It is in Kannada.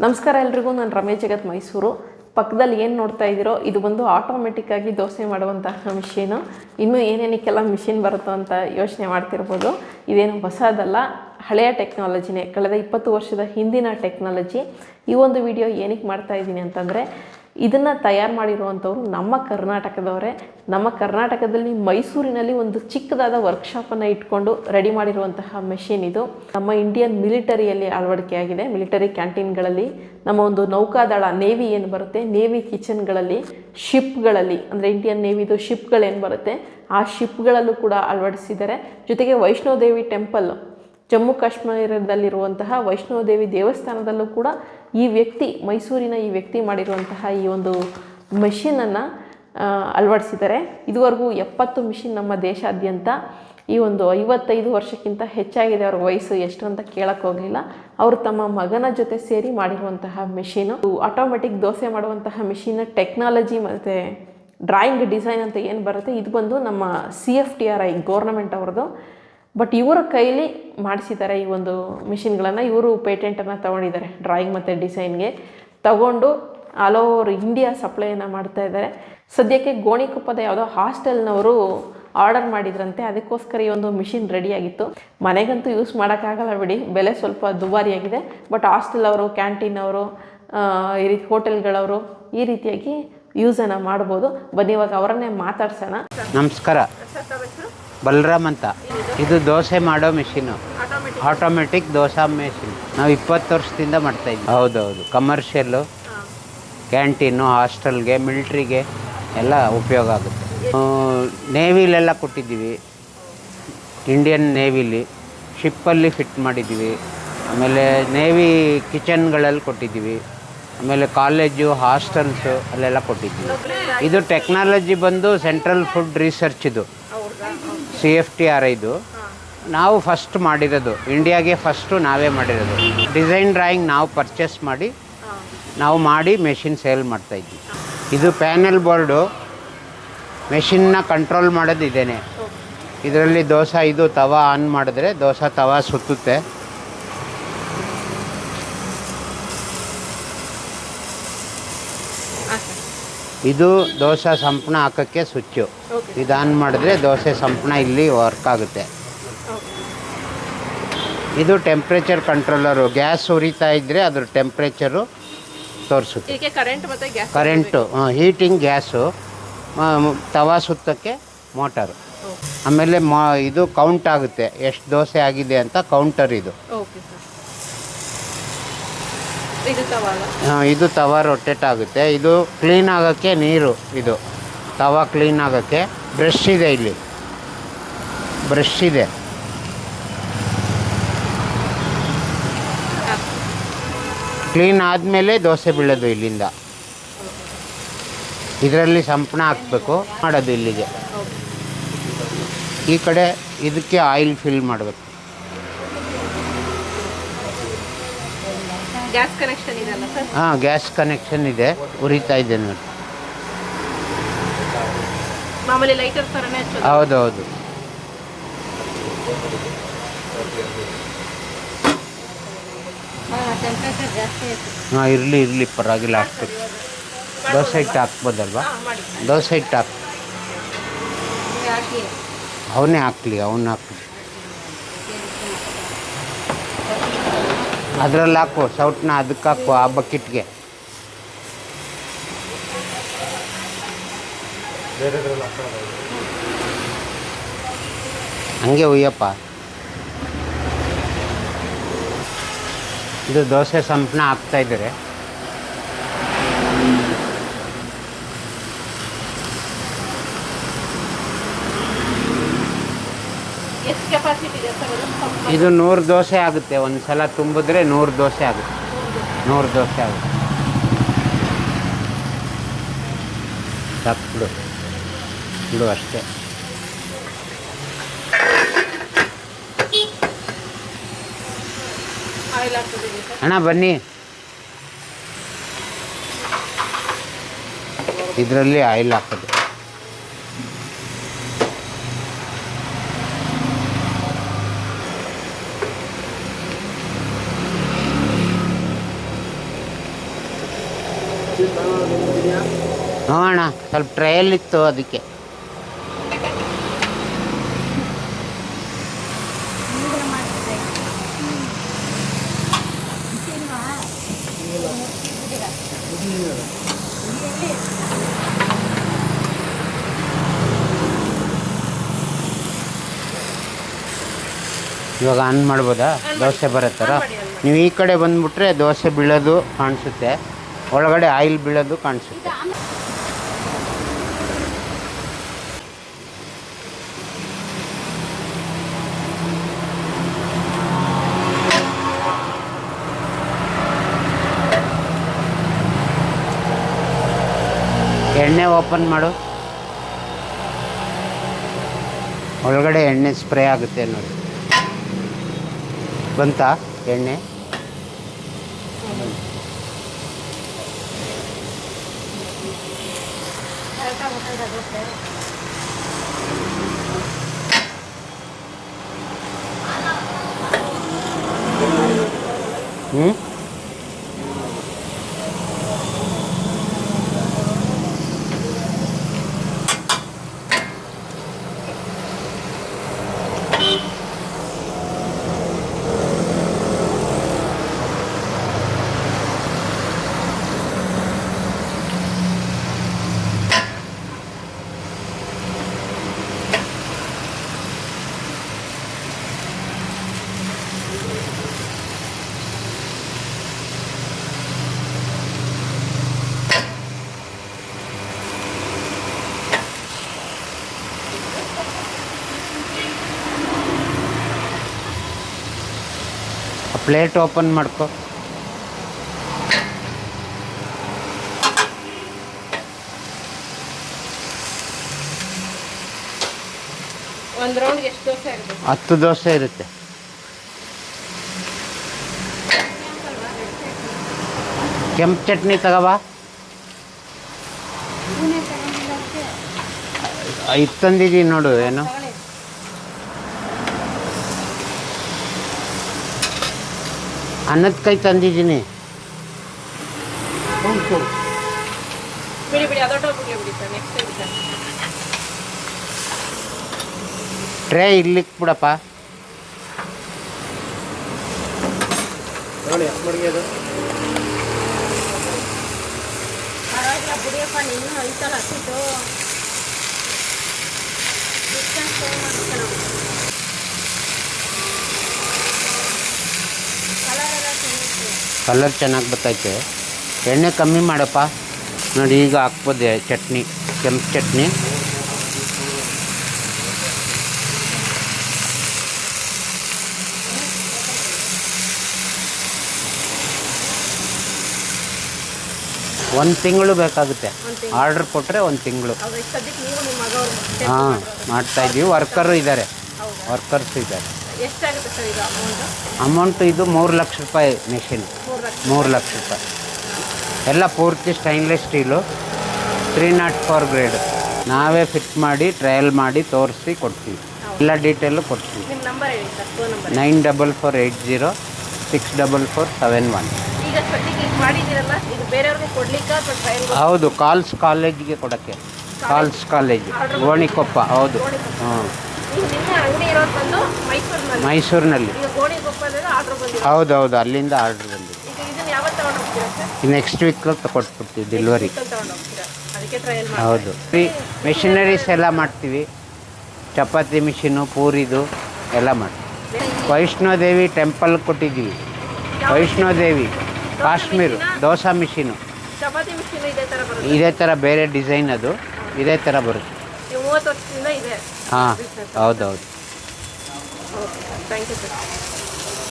ನಮಸ್ಕಾರ ಎಲ್ರಿಗೂ, ನಾನು ರಮೇಶ್ ಜಗತ್ ಮೈಸೂರು. ಪಕ್ಕದಲ್ಲಿ ಏನು ನೋಡ್ತಾ ಇದ್ದೀರೋ ಇದು ಬಂದು ಆಟೋಮೆಟಿಕ್ಕಾಗಿ ದೋಸೆ ಮಾಡುವಂತಹ ಮಿಷಿನು. ಇನ್ನೂ ಏನೇನಕ್ಕೆಲ್ಲ ಮಿಷಿನ್ ಬರುತ್ತೋ ಅಂತ ಯೋಚನೆ ಮಾಡ್ತಿರ್ಬೋದು. ಇದೇನು ಹೊಸದಲ್ಲ, ಹಳೆಯ ಟೆಕ್ನಾಲಜಿನೇ, ಕಳೆದ 20 ವರ್ಷದ ಹಿಂದಿನ ಟೆಕ್ನಾಲಜಿ. ಈ ಒಂದು ವಿಡಿಯೋ ಏನಕ್ಕೆ ಮಾಡ್ತಾ ಇದ್ದೀನಿ ಅಂತಂದರೆ, ಇದನ್ನು ತಯಾರು ಮಾಡಿರುವಂಥವ್ರು ನಮ್ಮ ಕರ್ನಾಟಕದವರೇ. ನಮ್ಮ ಕರ್ನಾಟಕದಲ್ಲಿ ಮೈಸೂರಿನಲ್ಲಿ ಒಂದು ಚಿಕ್ಕದಾದ ವರ್ಕ್ಶಾಪನ್ನು ಇಟ್ಕೊಂಡು ರೆಡಿ ಮಾಡಿರುವಂತಹ ಮೆಷಿನ್ ಇದು. ನಮ್ಮ ಇಂಡಿಯನ್ ಮಿಲಿಟರಿಯಲ್ಲಿ ಅಳವಡಿಕೆಯಾಗಿದೆ. ಮಿಲಿಟರಿ ಕ್ಯಾಂಟೀನ್ಗಳಲ್ಲಿ, ನಮ್ಮ ಒಂದು ನೌಕಾದಳ ನೇವಿ ಏನು ಬರುತ್ತೆ, ನೇವಿ ಕಿಚನ್ಗಳಲ್ಲಿ, ಶಿಪ್ಗಳಲ್ಲಿ, ಅಂದರೆ ಇಂಡಿಯನ್ ನೇವಿದು ಶಿಪ್ಗಳೇನು ಬರುತ್ತೆ ಆ ಶಿಪ್ಗಳಲ್ಲೂ ಕೂಡ ಅಳವಡಿಸಿದ್ದಾರೆ. ಜೊತೆಗೆ ವೈಷ್ಣೋದೇವಿ ಟೆಂಪಲ್, ಜಮ್ಮು ಕಾಶ್ಮೀರದಲ್ಲಿರುವಂತಹ ವೈಷ್ಣೋದೇವಿ ದೇವಸ್ಥಾನದಲ್ಲೂ ಕೂಡ ಈ ವ್ಯಕ್ತಿ, ಮೈಸೂರಿನ ಈ ವ್ಯಕ್ತಿ ಮಾಡಿರುವಂತಹ ಈ ಒಂದು ಮೆಷಿನನ್ನು ಅಳವಡಿಸಿದ್ದಾರೆ. ಇದುವರೆಗೂ 70 ಮಿಷಿನ್ ನಮ್ಮ ದೇಶಾದ್ಯಂತ. ಈ ಒಂದು 55 ವರ್ಷಕ್ಕಿಂತ ಹೆಚ್ಚಾಗಿದೆ ಅವ್ರ ವಯಸ್ಸು, ಎಷ್ಟು ಅಂತ ಕೇಳಕ್ಕೆ ಹೋಗಲಿಲ್ಲ. ಅವರು ತಮ್ಮ ಮಗನ ಜೊತೆ ಸೇರಿ ಮಾಡಿರುವಂತಹ ಮೆಷಿನು. ಆಟೋಮೆಟಿಕ್ ದೋಸೆ ಮಾಡುವಂತಹ ಮಿಷಿನ್ನ ಟೆಕ್ನಾಲಜಿ ಮತ್ತು ಡ್ರಾಯಿಂಗ್ ಡಿಸೈನ್ ಅಂತ ಏನು ಬರುತ್ತೆ, ಇದು ಬಂದು ನಮ್ಮ CFTRI ಗೌರ್ನಮೆಂಟ್ ಅವ್ರದ್ದು. ಬಟ್ ಇವರ ಕೈಲಿ ಮಾಡಿಸಿದ್ದಾರೆ ಈ ಒಂದು ಮಿಷಿನ್ಗಳನ್ನು. ಇವರು ಪೇಟೆಂಟನ್ನು ತೊಗೊಂಡಿದ್ದಾರೆ ಡ್ರಾಯಿಂಗ್ ಮತ್ತು ಡಿಸೈನ್ಗೆ. ತಗೊಂಡು ಆಲ್ ಓವರ್ ಇಂಡಿಯಾ ಸಪ್ಲೈಯನ್ನು ಮಾಡ್ತಾ ಇದ್ದಾರೆ. ಸದ್ಯಕ್ಕೆ ಗೋಣಿಕೊಪ್ಪದ ಯಾವುದೋ ಹಾಸ್ಟೆಲ್ನವರು ಆರ್ಡರ್ ಮಾಡಿದ್ರಂತೆ, ಅದಕ್ಕೋಸ್ಕರ ಈ ಒಂದು ಮಿಷಿನ್ ರೆಡಿಯಾಗಿತ್ತು. ಮನೆಗಂತೂ ಯೂಸ್ ಮಾಡೋಕ್ಕಾಗಲ್ಲ ಬಿಡಿ, ಬೆಲೆ ಸ್ವಲ್ಪ ದುಬಾರಿಯಾಗಿದೆ. ಬಟ್ ಹಾಸ್ಟೆಲ್ ಅವರು, ಕ್ಯಾಂಟೀನ್ ಅವರು, ಈ ರೀತಿ ಹೋಟೆಲ್ಗಳವರು ಈ ರೀತಿಯಾಗಿ ಯೂಸನ್ನು ಮಾಡ್ಬೋದು. ಬನ್ನಿ ಇವಾಗ ಅವರನ್ನೇ ಮಾತಾಡ್ಸೋಣ. ನಮಸ್ಕಾರ, ಬಲರಾಮ್ ಅಂತ. ಇದು ದೋಸೆ ಮಾಡೋ ಮಿಷಿನು, ಆಟೋಮೆಟಿಕ್ ದೋಸೆ ಮಿಷಿನ್. ನಾವು 20 ವರ್ಷದಿಂದ ಮಾಡ್ತಾಯಿದ್ವಿ. ಹೌದೌದು, ಕಮರ್ಷಿಯಲ್ಲು, ಕ್ಯಾಂಟೀನು, ಹಾಸ್ಟೆಲ್ಗೆ, ಮಿಲ್ಟ್ರಿಗೆ ಎಲ್ಲ ಉಪಯೋಗ ಆಗುತ್ತೆ. ನೇವಿಲೆಲ್ಲ ಕೊಟ್ಟಿದ್ದೀವಿ, ಇಂಡಿಯನ್ ನೇವಿಲಿ ಶಿಪ್ಪಲ್ಲಿ ಫಿಟ್ ಮಾಡಿದ್ದೀವಿ. ಆಮೇಲೆ ನೇವಿ ಕಿಚನ್ಗಳಲ್ಲಿ ಕೊಟ್ಟಿದ್ದೀವಿ. ಆಮೇಲೆ ಕಾಲೇಜು, ಹಾಸ್ಟೆಲ್ಸು ಅಲ್ಲೆಲ್ಲ ಕೊಟ್ಟಿದ್ದೀವಿ. ಇದು ಟೆಕ್ನಾಲಜಿ ಬಂದು ಸೆಂಟ್ರಲ್ ಫುಡ್ ರಿಸರ್ಚ್ದು, CFTRIದು. ನಾವು ಫಸ್ಟ್ ಮಾಡಿರೋದು, ಇಂಡಿಯಾಗೆ ಫಸ್ಟು ನಾವೇ ಮಾಡಿರೋದು. ಡಿಸೈನ್ ಡ್ರಾಯಿಂಗ್ ನಾವು ಪರ್ಚೇಸ್ ಮಾಡಿ ನಾವು ಮಾಡಿ ಮೆಷಿನ್ ಸೇಲ್ ಮಾಡ್ತಾಯಿದ್ವಿ. ಇದು ಪ್ಯಾನೆಲ್ ಬೋರ್ಡು, ಮೆಷಿನ್ನ ಕಂಟ್ರೋಲ್ ಮಾಡೋದು ಇದೇನೆ. ಇದರಲ್ಲಿ ದೋಸೆ, ಇದು ತವಾ ಆನ್ ಮಾಡಿದ್ರೆ ದೋಸೆ ತವಾ ಸುತ್ತುತ್ತೆ. ಇದು ದೋಸೆ ಸಂಪಣ ಹಾಕೋಕ್ಕೆ ಸ್ವಿಚ್ಚು. ಇದು ಆನ್ ಮಾಡಿದ್ರೆ ದೋಸೆ ಸಂಪಣ ಇಲ್ಲಿ ವರ್ಕ್ ಆಗುತ್ತೆ. ಇದು ಟೆಂಪ್ರೇಚರ್ ಕಂಟ್ರೋಲರು, ಗ್ಯಾಸ್ ಉರಿತಾ ಇದ್ದರೆ ಅದ್ರ ಟೆಂಪ್ರೇಚರು ತೋರಿಸುತ್ತೆ. ಕರೆಂಟು, ಹೀಟಿಂಗ್ ಗ್ಯಾಸು, ತವಾ ಸುತ್ತಕ್ಕೆ ಮೋಟರು. ಆಮೇಲೆ ಇದು ಕೌಂಟ್ ಆಗುತ್ತೆ, ಎಷ್ಟು ದೋಸೆ ಆಗಿದೆ ಅಂತ ಕೌಂಟರ್ ಇದು. ಇದು ತವಾ ರೊಟೇಟ್ ಆಗುತ್ತೆ. ಇದು ಕ್ಲೀನ್ ಆಗೋಕ್ಕೆ ನೀರು, ಇದು ತವಾ ಕ್ಲೀನ್ ಆಗೋಕ್ಕೆ ಬ್ರಷ್ ಇದೆ, ಇಲ್ಲಿ ಬ್ರಷ್ ಇದೆ. ಕ್ಲೀನ್ ಆದಮೇಲೆ ದೋಸೆ ಬೀಳೋದು ಇಲ್ಲಿಂದ. ಇದರಲ್ಲಿ ಸಂಪಣ ಹಾಕಬೇಕು, ಮಾಡೋದು ಇಲ್ಲಿಗೆ. ಈ ಕಡೆ ಇದಕ್ಕೆ ಆಯಿಲ್ ಫಿಲ್ ಮಾಡಬೇಕು. ಗ್ಯಾಸ್ ಕನೆಕ್ಷನ್ ಇದೆಯಲ್ಲ ಸರ್? ಹಾಂ, ಗ್ಯಾಸ್ ಕನೆಕ್ಷನ್ ಇದೆ, ಉರಿತಾ ಇದೆ ನೋಡಿ. ಮಾಮೂಲಿ ಲೈಟರ್ ಥರನೇ ಹಚ್ಚೋದು? ಹೌದೌದು. ಹಾಂ, ಇರಲಿ ಪರವಾಗಿಲ್ಲ, ಹಾಕ್ಬೇಕು. ದೋಸೆ ಹಿಟ್ಟು ಹಾಕ್ಬೋದಲ್ವಾ? ದೋಸೆ ಹಿಟ್ಟು ಅವನ್ನೇ ಹಾಕ್ಲಿ. ಅದರಲ್ಲಿ ಹಾಕು, ಸೌಟ್ನ ಅದಕ್ಕೆ ಹಾಕು, ಆ ಬಕೆಟ್ಗೆ. ಹಂಗೆ ಉಯ್ಯಪ್ಪ. ಇದು ದೋಸೆ ಸಂಪಣ ಹಾಕ್ತಾಯಿದ್ದಾರೆ. ಇದು 100 ದೋಸೆ ಆಗುತ್ತೆ. ಒಂದು ಸಲ ತುಂಬಿದ್ರೆ 100 ದೋಸೆ ಆಗುತ್ತೆ. 100 ದೋಸೆ ಆಗುತ್ತೆ. ಬಿಡು ಅಷ್ಟೇ. ಅಣ್ಣ ಬನ್ನಿ, ಇದರಲ್ಲಿ ಆಯಿಲ್ ಹಾಕೋದು. ನೋಡೋಣ, ಸ್ವಲ್ಪ ಟ್ರಯಲ್ ಇತ್ತು ಅದಕ್ಕೆ. ಇವಾಗ ಆನ್ ಮಾಡ್ಬೋದಾ? ದೋಸೆ ಬರೋ ಥರ ನೀವು ಈ ಕಡೆ ಬಂದುಬಿಟ್ರೆ ದೋಸೆ ಬೀಳೋದು ಕಾಣಿಸುತ್ತೆ, ಒಳಗಡೆ ಆಯಿಲ್ ಬೀಳೋದು ಕಾಣಿಸುತ್ತೆ. ಎಣ್ಣೆ ಓಪನ್ ಮಾಡು, ಒಳಗಡೆ ಎಣ್ಣೆ ಸ್ಪ್ರೇ ಆಗುತ್ತೆ ನೋಡಿ. ಬಂತಾ ಎಣ್ಣೆ? ಹ್ಞೂ ಪ್ಲೇಟ್ ಓಪನ್ ಮಾಡ್ಕೊ. ಒಂದು ರೌಂಡ್ಗೆ ಎಷ್ಟು ದೋಸೆ ಆಗುತ್ತೆ? 10 ದೋಸೆ ಇರುತ್ತೆ. ಕೆಂಪು ಚಟ್ನಿ ತಗೋಬಾ. ಇದು ತಂದಿದ್ದೀನಿ ನೋಡು, ಏನು ಅನ್ನದ ಕೈ ತಂದಿದ್ದೀನಿ. ಬಿಡಿ ಬಿಡಿ, ಅದೊಟ್ಟೋಗ್ಬಿಡಿ ಬಿಡಿ sir, next time sir. Tray ಇಲ್ಲಿಕ್ಕೆ ಬಿಡಪ್ಪ. ಪರವಾಗಿಲ್ಲ ಬಿಡಿಯಪ್ಪ, ನೀನು ಐತಲ್ಲ ಹಸಿಟ್ಟು ಕಲರ್ ಚೆನ್ನಾಗಿ ಬರ್ತೈತೆ. ಎಣ್ಣೆ ಕಮ್ಮಿ ಮಾಡಪ್ಪ. ನೋಡಿ ಈಗ ಹಾಕ್ಬೋದೆ ಚಟ್ನಿ, ಕೆಂಪು ಚಟ್ನಿ. ಒಂದು ತಿಂಗಳು ಬೇಕಾಗುತ್ತೆ. ಆರ್ಡ್ರ್ ಕೊಟ್ಟರೆ 1 ತಿಂಗಳು. ಹಾಂ, ಮಾಡ್ತಾಯಿದ್ದೀವಿ. ವರ್ಕರು ಇದ್ದಾರೆ, ವರ್ಕರ್ಸ್ ಇದ್ದಾರೆ. ಎಷ್ಟಾಗುತ್ತೆ ಸರ್ ಇದು ಅಮೌಂಟು? ಇದು 3 ಲಕ್ಷ ರೂಪಾಯಿ ಮೆಷಿನ್. 3 ಲಕ್ಷ ರೂಪಾಯಿ. ಎಲ್ಲ ಪೂರ್ತಿ ಸ್ಟೈನ್ಲೆಸ್ ಸ್ಟೀಲು, 304 ಗ್ರೇಡ್. ನಾವೇ ಫಿಟ್ ಮಾಡಿ ಟ್ರಯಲ್ ಮಾಡಿ ತೋರಿಸಿ ಕೊಡ್ತೀವಿ. ಎಲ್ಲ ಡೀಟೇಲು ಕೊಡ್ತೀವಿ. ನಿಮ್ಮ ನಂಬರ್ ಹೇಳಿ ಸರ್, ಫೋನ್ ನಂಬರ್. 9448064471. ಈಗ ಸದ್ಯಕ್ಕೆ ಇದು ಮಾಡಿದ್ದೀರಲ್ಲ, ಇದು ಬೇರೆಯವ್ರಿಗೆ ಕೊಡ್ಲಿಕ್ಕೆ ಅಥವಾ ಟ್ರಯಲ್? ಹೌದು, ಕಾಲೇಜ್ಗೆ ಕೊಡೋಕ್ಕೆ. ಕಾಲೇಜ್ ಗೋಣಿಕೊಪ್ಪ. ಹೌದು. ಹಾಂ, ನಿಮ್ಮ ಅಂಗಡಿ ಇರೋದು ಬಂದು ಮೈಸೂರಿನಲ್ಲಿ. ಈಗ ಗೋಣಿಕೊಪ್ಪದಲ್ಲಿ ಆರ್ಡ್ರ್ ಬಂದಿದೆ? ಹೌದು, ಅಲ್ಲಿಂದ ಆರ್ಡ್ರ್ ಬಂದಿದೆ. ಈಗ ಇದನ್ನು ಯಾವತ್ತು ತಗೊಂಡು ಹೋಗ್ತೀರಾ ಸರ್? ನೆಕ್ಸ್ಟ್ ವೀಕ್ ಕೊಟ್ಬಿಡ್ತೀವಿ ಡೆಲಿವರಿ. ತಗೊಂಡು ಹೋಗ್ತೀರಾ? ಅದಕ್ಕೆ ಟ್ರಯಲ್ ಮಾಡಿ. ಹೌದು, ಮೆಷಿನರೀಸ್ ಎಲ್ಲ ಮಾಡ್ತೀವಿ. ಚಪಾತಿ ಮಿಷಿನು, ಪೂರಿದು ಎಲ್ಲ ಮಾಡ್ತೀವಿ. ವೈಷ್ಣೋದೇವಿ ಟೆಂಪಲ್ ಕೊಟ್ಟಿದ್ದೀವಿ. ವೈಷ್ಣೋದೇವಿ ಕಾಶ್ಮೀರ್ ದೋಸಾ ಮಿಷಿನು. ಚಪಾತಿ ಮಿಷಿನ್ ಇದೇ ಥರ ಬರುತ್ತೆ? ಇದೇ ಥರ, ಬೇರೆ ಡಿಸೈನ್ ಅದು, ಇದೇ ಥರ ಬರುತ್ತೆ. 30 ವರ್ಷದಿಂದ ಇದೆ. ಹಾಂ, ಹೌದೌದು. Okay sir, thank you sir.